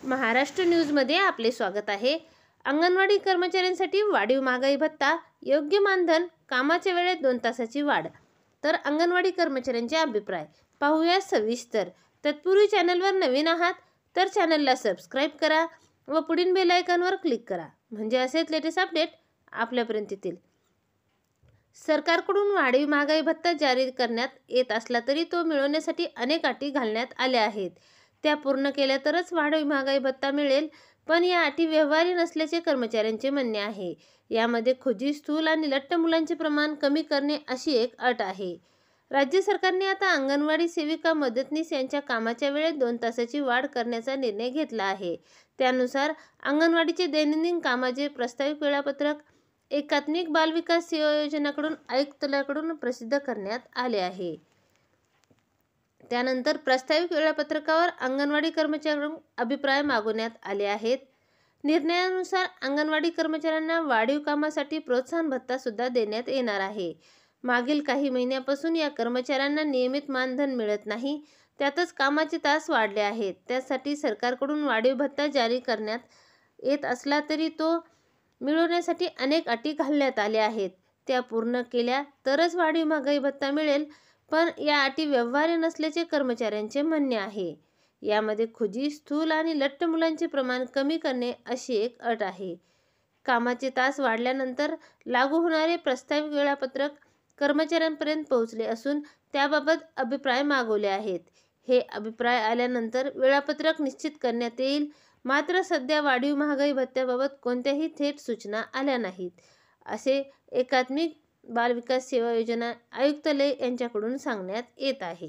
महाराष्ट्र न्यूजमध्ये आपले स्वागत आहे। अंगणवाडी कर्मचाऱ्यांसाठी वाढीव महागाई भत्ता, योग्य मानधन, कामाच्या वेळेत 2 तासाची वाढ। तर अंगणवाडी कर्मचाऱ्यांचे अभिप्राय पाहूया सविस्तर। तत्पूर्वी चॅनलवर नवीन आहात तर चॅनलला सबस्क्राइब करा व पुढील बेल आयकॉनवर क्लिक करा, म्हणजे असेच लेटेस्ट अपडेट आपल्यापर्यंत येतील। सरकारकडून वाढीव महागाई भत्ता जारी करण्यात येत असला तरी तो मिळवण्यासाठी अनेक अटी घालण्यात आल्या आहेत। त्या पूर्ण केल्या तरच वाढीव महागाई भत्ता मिळेल, पण या अटी व्यवहारी नसल्याचे कर्मचाऱ्यांचे म्हणणे आहे। यामध्ये खुजी, स्थूल आणि लठ्ठ मुलांचे प्रमाण कमी करणे अशी एक अट आहे। राज्य सरकारने आता अंगणवाडी सेविका, मदतनीस यांच्या कामाच्या वेळेत 2 तासाची वाढ करण्याचा निर्णय घेतला आहे। त्यानुसार अंगणवाडीचे दैनंदिन कामाचे प्रास्ताविक वेळापत्रक एकात्मिक बाल विकास सेवा योजनेकडून आयुक्तालयाकडून प्रसिद्ध करण्यात आले आहे। त्यानंतर प्रास्ताविक वेळापत्रकावर अंगणवाडी कर्मचाऱ्यांकडून अभिप्राय मागवण्यात आले आहेत। निर्णयानुसार अंगणवाडी कर्मचाऱ्यांना वाढीव कामासाठी प्रोत्साहन भत्ता सुद्धा देण्यात येणार आहे। मागील काही महिन्यापासून या कर्मचाऱ्यांना नियमित मानधन मिळत नाही, त्यातच कामाचे तास वाढले आहेत। त्यासाठी सरकारकडून वाढीव भत्ता जारी करण्यात येत असला तरी तो मिळवण्यासाठी अनेक अटी घालण्यात आल्या आहेत। त्या पूर्ण केल्या तरच वाढीव महागाई भत्ता मिळेल, पण या अटी व्यवहार्य नसल्याचे कर्मचाऱ्यांचे म्हणणे आहे। यामध्ये खुजी, स्थूल आणि लठ्ठ मुलांचे प्रमाण कमी करणे अशी एक अट आहे। कामाचे तास वाढल्यानंतर लागू होणारे प्रास्ताविक वेळापत्रक कर्मचाऱ्यांपर्यंत पोहोचले असून त्याबाबत अभिप्राय मागवले आहेत। हे अभिप्राय आल्यानंतर वेळापत्रक निश्चित करण्यात येईल। मात्र सध्या वाढीव महागाई भत्त्याबाबत कोणत्याही थेट सूचना आल्या नाहीत, असे एकात्मिक बाल विकास सेवा योजना आयुक्तालय यांच्याकडून सांगण्यात येत आहे।